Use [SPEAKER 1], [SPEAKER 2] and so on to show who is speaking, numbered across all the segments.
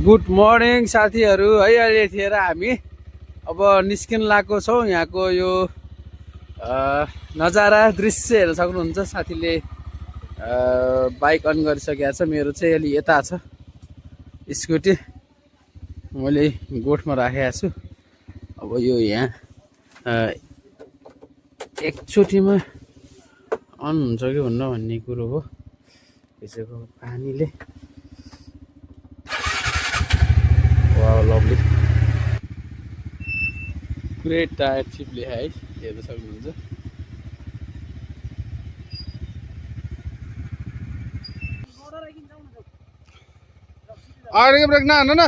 [SPEAKER 1] Good morning साथीहरू है। अहिले थिएर हामी अब निस्किन लागेको छौँ। यहाँको यो नजारा दृश्य हेर्न सक्नुहुन्छ। साथीले बाइक अन गरिसकेको छ। मेरो चाहिँ अलि यता छ स्कुटी, मैले गोठमा राखेको छु। अब यो यहाँ एकचोटिमा अन हुन्छ कि हुन्न भन्ने कुरो हो। यसको पानीले wow lovely great tyre Chiple है हेर्न सक्नुहुन्छ। अरे ब्रेक नहाल्नु न।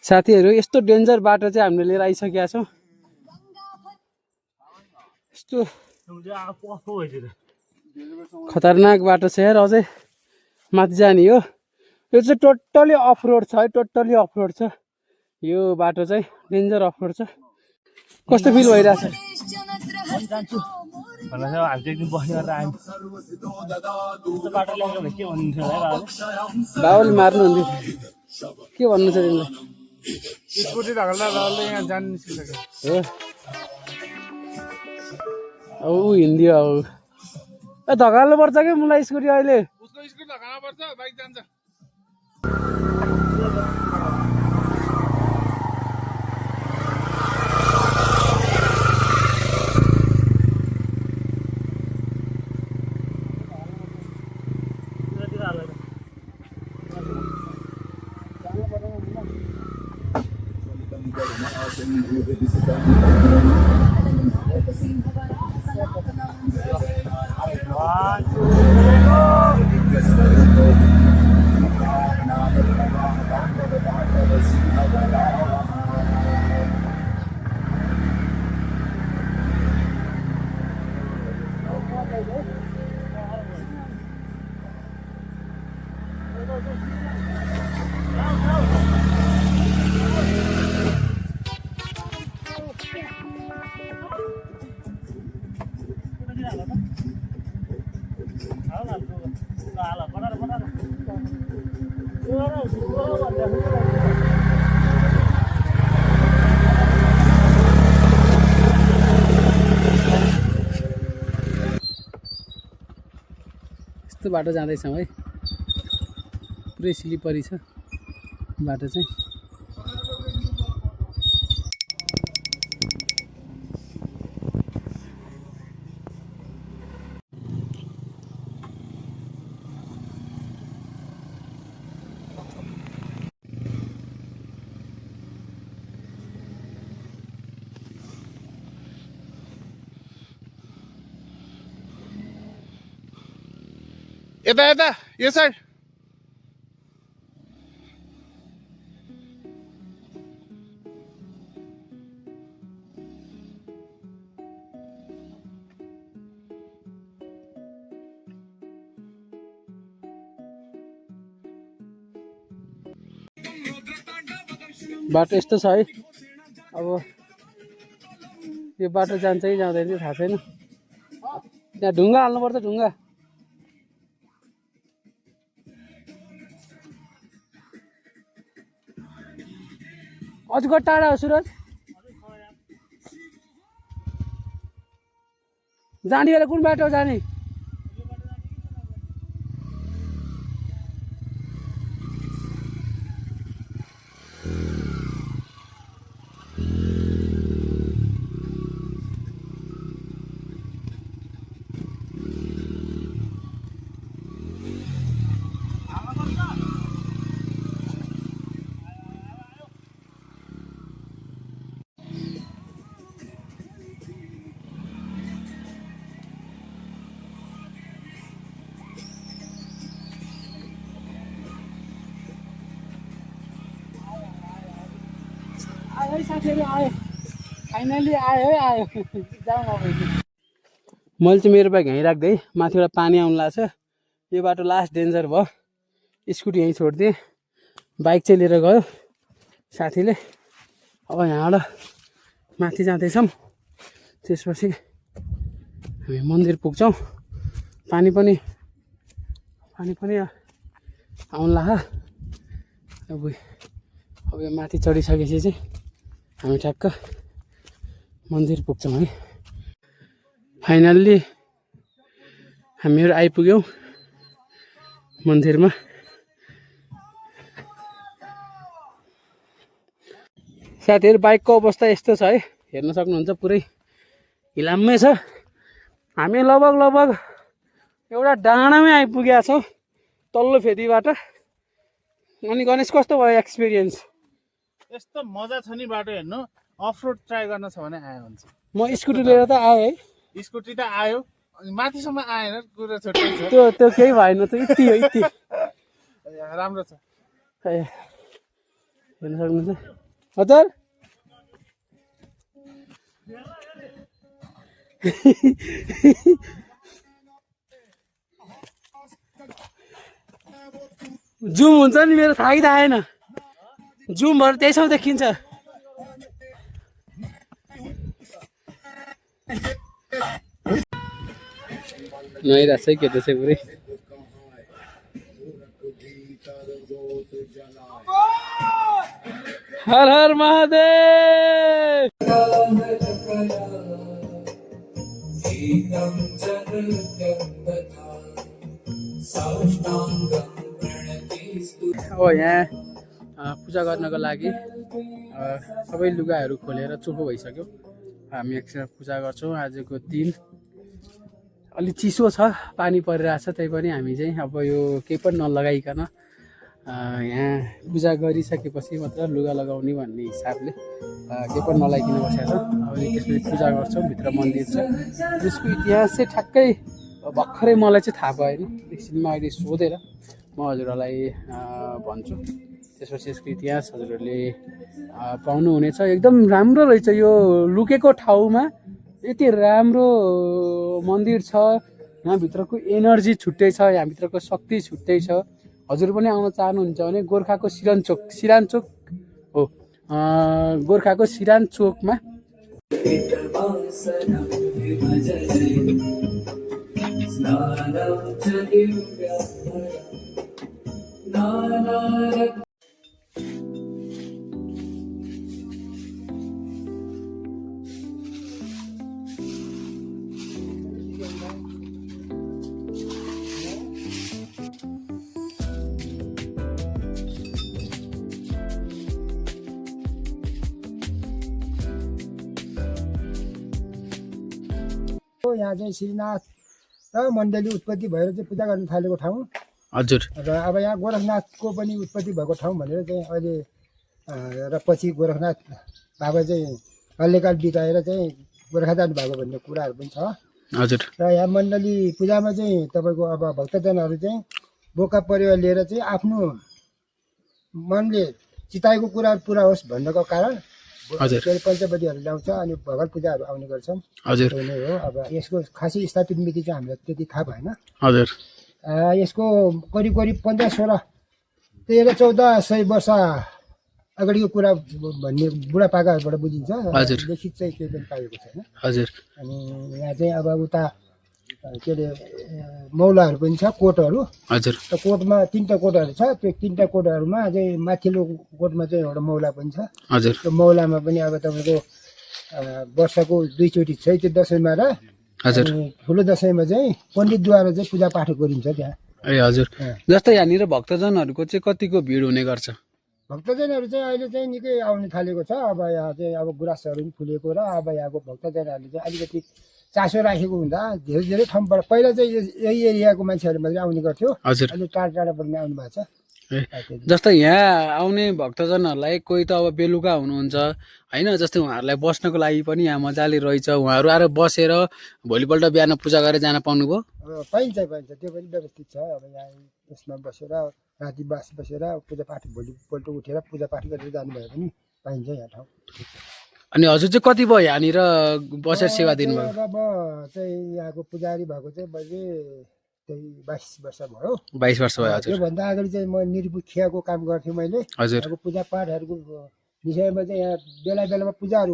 [SPEAKER 1] साथीहरू यस्तो डेन्जर बाटो चाहिँ हामीले लिएर आइसकेका छौँ। यस्तो खतरनाक बाटो छ यार। अझै माथि जाने हो। यो चाहिँ टोटली अफ रोड छ है, टोटली अफ रोड छ यो बाटो चाहिँ। डेन्जर अफ रोड छ। कस्तो फिल भइरहेछ? बाबुले मार्नु हुन्थ्यो। के भन्नु छ तिमीलाई?
[SPEAKER 2] स्कुटी धकाल्दा धकाल्दै यहाँ जान निस्किसक्यो
[SPEAKER 1] हो। अब ऊ हिँड्यो। अब ए धकाल्नु पर्छ कि मलाई स्कुटी अहिले?
[SPEAKER 2] उसको स्कुटी धकाल्नु पर्छ, बाइक जान्छ।
[SPEAKER 1] यस्तो बाटो जाँदैछौँ है। पुरै स्लिपरी छ बाटो चाहिँ।
[SPEAKER 2] यता यता यो साइड।
[SPEAKER 1] बाटो यस्तो छ है। अब यो बाटो जान्छ कि जाँदैन चाहिँ थाहा छैन। त्यहाँ ढुङ्गा हाल्नुपर्छ, ढुङ्गा। अझ टाढा हो सुरज। जाने बेला कुन बाटो जाने?
[SPEAKER 2] साथीहरू आयो फाइनली आयो है आयो जाउँ अब
[SPEAKER 1] मैले चाहिँ मेरो बाइक यहीँ राख्दै माथिबाट पानी आउनु लाग्छ यो बाटो लास्ट डेन्जर भयो स्कुटी यहीँ छोडिदिएँ बाइक चाहिँ लिएर गयो साथीले अब यहाँबाट माथि जाँदैछौँ त्यसपछि हामी मन्दिर पुग्छौँ पानी पनि आउनु लाग्यो अब यो माथि चढिसकेपछि चाहिँ हामी ठ्याक्क मन्दिर पुग्छौँ है फाइनल्ली हामीहरू आइपुग्यौँ मन्दिरमा साथीहरू बाइकको अवस्था यस्तो छ है हेर्न सक्नुहुन्छ पुरै हिलाम्मै छ हामी लगभग एउटा डाँडामै आइपुगेका छौँ तल्लो फेदीबाट अनि गणेश कस्तो भयो एक्सपिरियन्स
[SPEAKER 2] यस्तो मजा छ नि बाटो हेर्नु अफ रोड ट्राई गर्न छ भने आयो हुन्छ
[SPEAKER 1] म स्कुटी लिएर त आएँ है
[SPEAKER 2] स्कुटी त आयो अनि माथिसम्म आएन कुरा छुट्टै छ
[SPEAKER 1] त्यो केही भएन त यति हो यति
[SPEAKER 2] राम्रो छ
[SPEAKER 1] हेर्न सक्नुहुन्छ हजुर जुम हुन्छ नि मेरो थाहै त आएन जुमहरू त्यसमा देखिन्छ नुहाइरहेको छ के त्यसै पुरै हर हर महादेव अब यहाँ पूजा गर्नको लागि सबै लुगाहरू खोलेर चोखो भइसक्यो हामी एकछिन पूजा गर्छौँ आजको दिन अलि चिसो छ पानी परिरहेछ त्यही पनि हामी चाहिँ अब यो केही पनि नलगाइकन यहाँ पूजा गरिसकेपछि मात्र लुगा लगाउने भन्ने हिसाबले केही पनि नलाइकन बसेको छ अब त्यसपछि पूजा गर्छौँ भित्र मन्दिर छ त्यसको इतिहास चाहिँ ठ्याक्कै भर्खरै मलाई चाहिँ थाहा भएन एकछिनमा अहिले सोधेर म हजुरहरूलाई भन्छु त्यसपछि यसको इतिहास हजुरहरूले पाउनुहुनेछ एकदम राम्रो रहेछ यो लुकेको ठाउँमा यति राम्रो मन्दिर छ यहाँभित्रको एनर्जी छुट्टै छ यहाँभित्रको शक्ति छुट्टै छ हजुर पनि आउन चाहनुहुन्छ भने गोर्खाको सिरानचोक हो गोर्खाको सिरानचोकमा
[SPEAKER 3] यहाँ चाहिँ श्रीनाथ र मण्डली उत्पत्ति भएर चाहिँ पूजा गर्न थालेको ठाउँ
[SPEAKER 1] हजुर
[SPEAKER 3] र अब यहाँ गोरखनाथको पनि उत्पत्ति भएको ठाउँ भनेर चाहिँ अहिले र पछि गोरखनाथ बाबा चाहिँ बाल्यकाल बिताएर चाहिँ गोर्खा जानु भएको भन्ने कुराहरू पनि छ
[SPEAKER 1] हजुर
[SPEAKER 3] र यहाँ मण्डली पूजामा चाहिँ तपाईँको अब भक्तजनहरू चाहिँ बोका परिवार लिएर चाहिँ आफ्नो मनले चिताएको कुराहरू पुरा होस् भन्नको कारण पञ्चपतिहरू ल्याउँछ अनि भगवान पूजाहरू आउने गर्छन्
[SPEAKER 1] हजुर
[SPEAKER 3] नै हो अब यसको खासै स्थापित मिति चाहिँ हामीलाई त्यति थाहा भएन
[SPEAKER 1] हजुर
[SPEAKER 3] यसको करिब 15-16 13-1400 वर्ष अगाडिको कुरा भन्ने बुढापाकाहरूबाट बुझिन्छ लिखित चाहिँ केही पनि पाएको छैन
[SPEAKER 1] हजुर
[SPEAKER 3] अनि यहाँ चाहिँ अब उता के अरे मौलाहरू पनि छ कोटहरू
[SPEAKER 1] हजुर
[SPEAKER 3] त कोटमा 3टा कोटहरू छ त्यो 3टा कोटहरूमा चाहिँ माथिल्लो कोटमा चाहिँ एउटा मौला पनि छ
[SPEAKER 1] हजुर
[SPEAKER 3] त्यो मौलामा पनि अब तपाईँको वर्षको 2 चोटि चैते दसैँमा र
[SPEAKER 1] हजुर
[SPEAKER 3] ठुलो दसैँमा चाहिँ पण्डितद्वारा चाहिँ पूजापाठ गरिन्छ त्यहाँ
[SPEAKER 1] ए हजुर जस्तै यहाँनिर भक्तजनहरूको चाहिँ कतिको भिड हुने गर्छ
[SPEAKER 3] भक्तजनहरू चाहिँ अहिले चाहिँ निकै आउन थालेको छ अब यहाँ चाहिँ अब गुराँसहरू पनि फुलेको र अब यहाँको भक्तजनहरूले चाहिँ अलिकति चासो राखेको हुँदा धेरै धेरै ठाउँबाट पहिला चाहिँ यही एरियाको मान्छेहरू मात्रै आउने गर्थ्यो अहिले टाढा टाढाबाट पनि आउनु भएको छ
[SPEAKER 1] जस्तै यहाँ आउने भक्तजनहरूलाई कोही त अब बेलुका हुनुहुन्छ होइन जस्तै उहाँहरूलाई बस्नको लागि पनि यहाँ मजाले रहेछ उहाँहरू आएर बसेर भोलिपल्ट बिहान पूजा गरेर जान पाउनुभयो
[SPEAKER 3] पाइन्छ त्यो पनि व्यवस्थित छ अब यहाँ त्यसमा बसेर राति बसेर पूजापाठ भोलिपल्ट उठेर पूजापाठ गरेर जानुभयो भने पाइन्छ यहाँ ठाउँ।
[SPEAKER 1] अनि हजुर चाहिँ कति भयो यहाँनिर बसेर सेवा दिनुभयो?
[SPEAKER 3] अब म चाहिँ यहाँको पुजारी भएको चाहिँ मैले त्यही 22 वर्ष भयो।
[SPEAKER 1] 22 वर्ष भयो हजुर।
[SPEAKER 3] त्योभन्दा अगाडि चाहिँ म निरपुखियाको काम गर्थेँ मैले।
[SPEAKER 1] हजुर।
[SPEAKER 3] अब पूजापाठहरूको विषयमा चाहिँ यहाँ बेला बेलामा पूजाहरू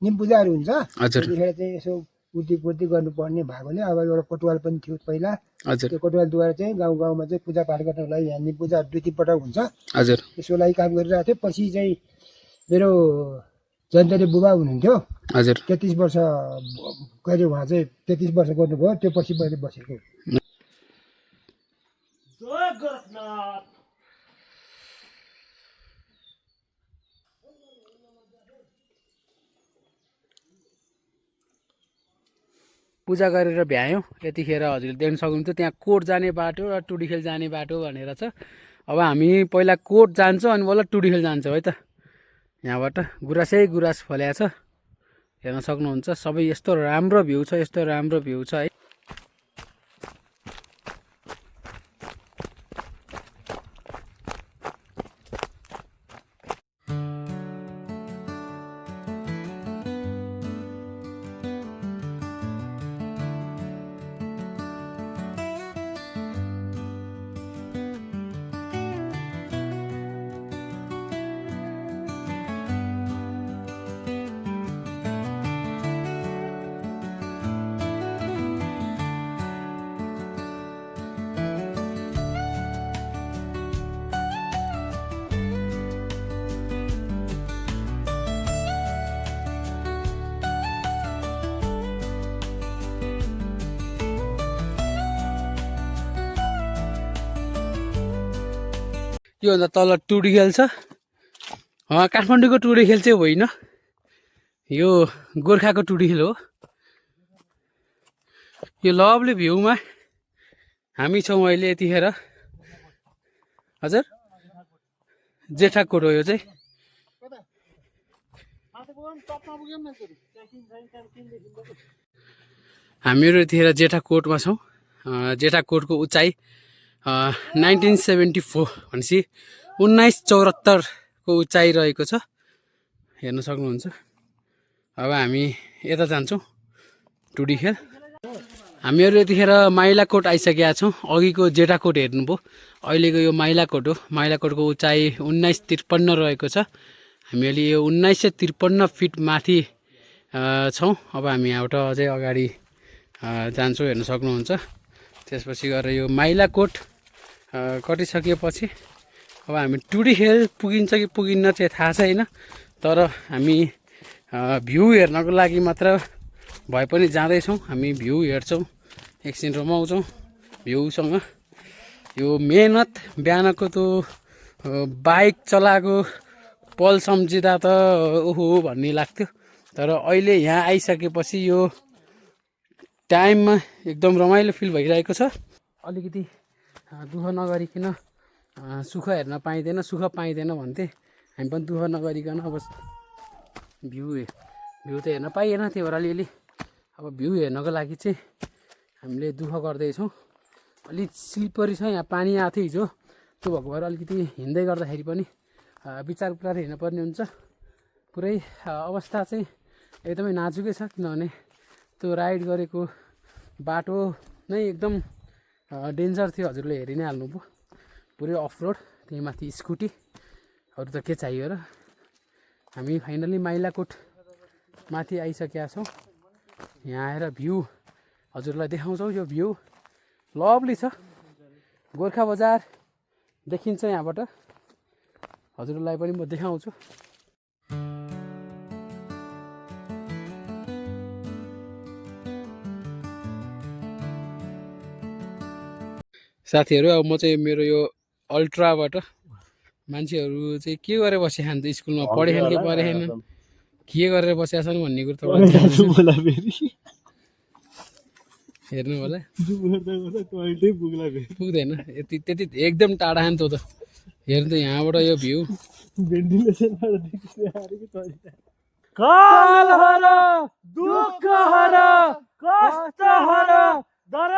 [SPEAKER 3] निम पूजाहरू हुन्छ।
[SPEAKER 1] हजुर।
[SPEAKER 3] त्यतिखेर चाहिँ यसो उर्ती गर्नुपर्ने भएकोले अब एउटा कोटवाल पनि थियो पहिला।
[SPEAKER 1] हजुर।
[SPEAKER 3] त्यो कोटवालद्वारा चाहिँ गाउँ गाउँमा चाहिँ पूजापाठ गर्नलाई यहाँ निम पूजा 2-3 पटक हुन्छ।
[SPEAKER 1] हजुर।
[SPEAKER 3] त्यसको लागि काम गरिरहेको थिएँ। पछि चाहिँ मेरो जन्तरे बुबा हुनुहुन्थ्यो।
[SPEAKER 1] हजुर।
[SPEAKER 3] 33 वर्ष कहिले उहाँ चाहिँ 33 वर्ष गर्नुभयो। त्यो पछि मैले बसेको।
[SPEAKER 1] पूजा गरेर भ्यायौँ। यतिखेर हजुरले देख्न सक्नुहुन्छ त्यहाँ कोट जाने बाटो र टुडीखेल जाने बाटो भनेर छ। अब हामी पहिला कोट जान्छौँ अनि बल्ल टुडीखेल जान्छौँ है त। यहाँबाट गुराँसै गुराँस फल्या छ, हेर्न सक्नुहुन्छ। सबै यस्तो राम्रो भ्यू छ, यस्तो राम्रो भ्यू छ है। योभन्दा तल टुडीखेल छ। काठमाडौँको टुडीखेल चाहिँ होइन, यो गोर्खाको टुडीखेल हो। यो लभली भ्यूमा हामी छौँ अहिले यतिखेर। हजुर, जेठाकोट हो यो चाहिँ। हामीहरू यतिखेर जेठाकोटमा छौँ। जेठाकोटको उचाइ 1974 भनेपछि 1974 को उचाइ रहेको छ, हेर्न सक्नुहुन्छ। अब हामी यता जान्छौँ टुडीखेल। हामीहरू यतिखेर माइलाकोट आइसकेका छौँ। अघिको जेठाकोट हेर्नुभयो, अहिलेको यो माइलाकोट हो। माइलाकोटको उचाइ 1953 रहेको छ। हामीले यो 1953 फिट माथि छौँ। अब हामी यहाँबाट अझै अगाडि जान्छौँ, हेर्न सक्नुहुन्छ। त्यसपछि गएर यो माइलाकोट कटिसकेपछि अब हामी टुडीखेल पुगिन्छ कि पुगिन्न चाहिँ थाहा छैन, तर हामी भ्यू हेर्नको लागि मात्र भए पनि जाँदैछौँ। हामी भ्यू हेर्छौँ, एकछिन रमाउँछौँ भ्यूसँग। यो मेहनत बिहानको त्यो बाइक चलाएको पल सम्झिँदा त ओहो भन्ने लाग्थ्यो, तर अहिले यहाँ आइसकेपछि यो टाइममा एकदम रमाइलो फिल भइरहेको छ। अलिकति दुःख नगरिकन सुख हेर्न पाइँदैन, सुख पाइँदैन भन्थे। हामी पनि दुःख नगरिकन अब भ्यू त हेर्न पाइएन, त्यही भएर अलिअलि अब भ्यू हेर्नको लागि चाहिँ हामीले दुःख गर्दैछौँ। अलिक स्लिपरी छ, यहाँ पानी आएको थियो हिजो, त्यो भएको भएर अलिकति हिँड्दै गर्दाखेरि पनि विचार पुरा हिँड्नुपर्ने हुन्छ। पुरै अवस्था चाहिँ एकदमै नाजुकै छ, किनभने त्यो राइड गरेको बाटो नै एकदम डेन्जर थियो। हजुरले हेरि नै हाल्नुभयो, पुरै अफ रोड, त्यही माथि स्कुटीहरू त के चाहियो र। हामी फाइनली माइलाकोट माथि आइसकेका छौँ। यहाँ आएर भ्यू हजुरलाई देखाउँछौँ। यो भ्यू लभली छ, गोर्खा बजार देखिन्छ यहाँबाट। हजुरलाई पनि म देखाउँछु। साथीहरू, अब म चाहिँ मेरो यो अल्ट्राबाट मान्छेहरू चाहिँ के गरेर बसिखान्छ स्कुलमा, पढेखान कि पढेखान, के गरेर बसेका छन् भन्ने कुरो त हेर्नु होला। पुग्दैन त्यति एकदम टाढा नि त हेर्नु त। यहाँबाट यो भ्यू
[SPEAKER 2] काल हर दुःख हर कष्ट हर दर